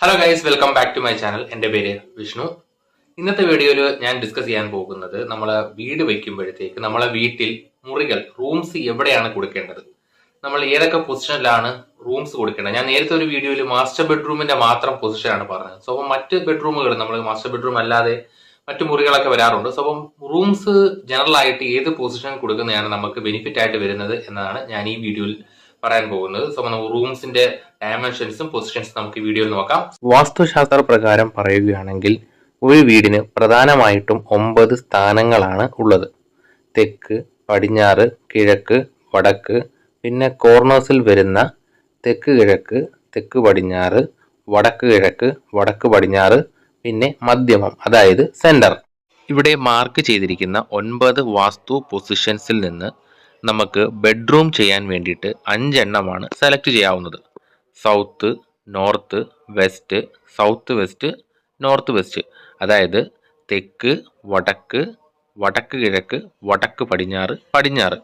Hello guys, welcome back to my channel. എൻ്റെ പേര് വിഷ്ണു. ഇന്നത്തെ വീഡിയോയിൽ ഞാൻ ഡിസ്കസ് ചെയ്യാൻ പോകുന്നത് നമ്മളെ വീട് വയ്ക്കുമ്പോഴത്തേക്ക് നമ്മളെ വീട്ടിൽ മുറികൾ റൂംസ് എവിടെയാണ് കൊടുക്കേണ്ടത്, നമ്മൾ ഏതൊക്കെ പൊസിഷനിലാണ് റൂംസ് കൊടുക്കേണ്ടത്. ഞാൻ നേരത്തെ ഒരു വീഡിയോയിൽ മാസ്റ്റർ ബെഡ്റൂമിന്റെ മാത്രം പൊസിഷനാണ് പറഞ്ഞത്. സോ അപ്പം മറ്റ് ബെഡ്റൂമുകൾ നമ്മൾ മാസ്റ്റർ ബെഡ്റൂം അല്ലാതെ മറ്റു മുറികളൊക്കെ വരാറുണ്ട്. സോ അപ്പം റൂംസ് ജനറൽ ആയിട്ട് ഏത് പൊസിഷൻ കൊടുക്കുന്നതാണ് നമുക്ക് ബെനിഫിറ്റ് ആയിട്ട് വരുന്നത് എന്നതാണ് ഞാൻ ഈ വീഡിയോയിൽ പറയാൻ പോകുന്നത്. സോ നമുക്ക് റൂംസിന്റെ ഡയമെൻഷൻസും പൊസിഷൻസും നമുക്ക് വീഡിയോയിൽ നോക്കാം. വാസ്തുശാസ്ത്ര പ്രകാരം പറയുകയാണെങ്കിൽ ഒരു വീടിന് പ്രധാനമായിട്ടും 9 സ്ഥാനങ്ങളാണ് ഉള്ളത്. തെക്ക്, പടിഞ്ഞാറ്, കിഴക്ക്, വടക്ക്, പിന്നെ കോർണേഴ്സിൽ വരുന്ന തെക്ക് കിഴക്ക്, തെക്ക് പടിഞ്ഞാറ്, വടക്ക് കിഴക്ക്, വടക്ക് പടിഞ്ഞാറ്, പിന്നെ മധ്യമം അതായത് സെന്റർ. ഇവിടെ മാർക്ക് ചെയ്തിരിക്കുന്ന 9 വാസ്തു പൊസിഷൻസിൽ നിന്ന് നമുക്ക് ബെഡ്റൂം ചെയ്യാൻ വേണ്ടിയിട്ട് 5 എണ്ണമാണ് സെലക്ട് ചെയ്യാവുന്നത്. South, north, west, south west, north west, അതായത് തെക്ക്, വടക്ക്, വടക്ക് കിഴക്ക്, വടക്ക് പടിഞ്ഞാറ്, പടിഞ്ഞാറ്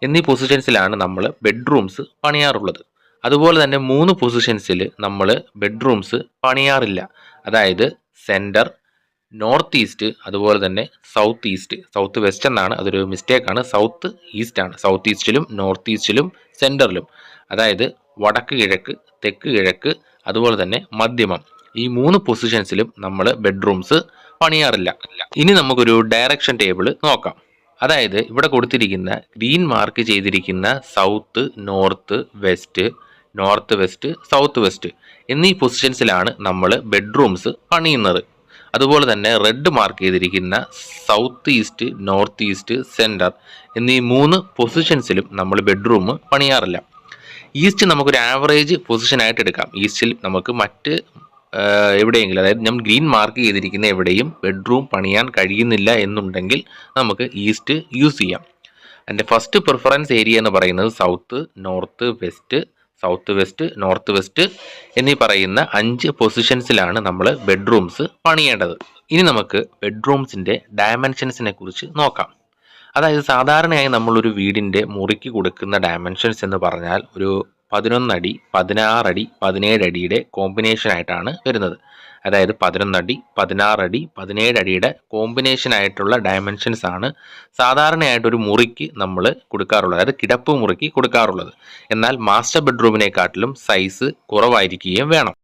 എന്നീ പൊസിഷൻസിലാണ് നമ്മൾ ബെഡ്റൂംസ് പണിയാറുള്ളത്. അതുപോലെ തന്നെ 3 പൊസിഷൻസിൽ നമ്മൾ ബെഡ്റൂംസ് പണിയാറില്ല. അതായത് സെൻറ്റർ, നോർത്ത് ഈസ്റ്റ്, അതുപോലെ തന്നെ സൗത്ത് ഈസ്റ്റ്. സൗത്ത് വെസ്റ്റ് എന്നാണ്, അതൊരു മിസ്റ്റേക്കാണ്. സൗത്ത് ഈസ്റ്റ് ആണ്. സൗത്ത് ഈസ്റ്റിലും നോർത്ത് ഈസ്റ്റിലും സെൻറ്ററിലും, അതായത് വടക്ക് കിഴക്ക്, തെക്ക് കിഴക്ക്, അതുപോലെ തന്നെ മധ്യമം, ഈ 3 പൊസിഷൻസിലും നമ്മൾ ബെഡ്റൂംസ് പണിയാറില്ല. ഇനി നമുക്കൊരു ഡയറക്ഷൻ ടേബിൾ നോക്കാം. അതായത് ഇവിടെ കൊടുത്തിരിക്കുന്ന ഗ്രീൻ മാർക്ക് ചെയ്തിരിക്കുന്ന south, north, west, north west, south west എന്നീ പൊസിഷൻസിലാണ് നമ്മൾ ബെഡ്റൂംസ് പണിയുന്നത്. അതുപോലെ തന്നെ റെഡ് മാർക്ക് ചെയ്തിരിക്കുന്ന south east, north east, centre എന്നീ 3 പൊസിഷൻസിലും നമ്മൾ ബെഡ്റൂം പണിയാറില്ല. ഈസ്റ്റ് നമുക്കൊരു ആവറേജ് പൊസിഷനായിട്ട് എടുക്കാം. ഈസ്റ്റിൽ നമുക്ക് മറ്റ് എവിടെയെങ്കിലും, അതായത് നമ്മൾ ഗ്രീൻ മാർക്ക് ചെയ്തിരിക്കുന്ന എവിടെയും ബെഡ്റൂം പണിയാൻ കഴിയുന്നില്ല എന്നുണ്ടെങ്കിൽ നമുക്ക് ഈസ്റ്റ് യൂസ് ചെയ്യാം. എൻ്റെ ഫസ്റ്റ് പ്രിഫറൻസ് ഏരിയ എന്ന് പറയുന്നത് south, north west, south west, north west എന്നീ പറയുന്ന 5 പൊസിഷൻസിലാണ് നമ്മൾ ബെഡ്റൂംസ് പണിയേണ്ടത്. ഇനി നമുക്ക് ബെഡ്റൂംസിൻ്റെ ഡയമെൻഷൻസിനെ കുറിച്ച് നോക്കാം. അതായത് സാധാരണയായി നമ്മളൊരു വീടിൻ്റെ മുറിക്ക് കൊടുക്കുന്ന ഡയമെൻഷൻസ് എന്ന് പറഞ്ഞാൽ ഒരു 11 അടി, 16 അടി, 17 അടിയുടെ കോമ്പിനേഷൻ ആയിട്ടാണ് വരുന്നത്. അതായത് 11 അടി, 16 അടി, 17 അടിയുടെ കോമ്പിനേഷൻ ആയിട്ടുള്ള ഡയമെൻഷൻസ് ആണ് സാധാരണയായിട്ട് ഒരു മുറിക്ക് നമ്മൾ കൊടുക്കാറുള്ളത്, അതായത് കിടപ്പ് മുറിക്ക് കൊടുക്കാറുള്ളത്. എന്നാൽ മാസ്റ്റർ ബെഡ്റൂമിനെക്കാട്ടിലും സൈസ് കുറവായിരിക്കുകയും വേണം.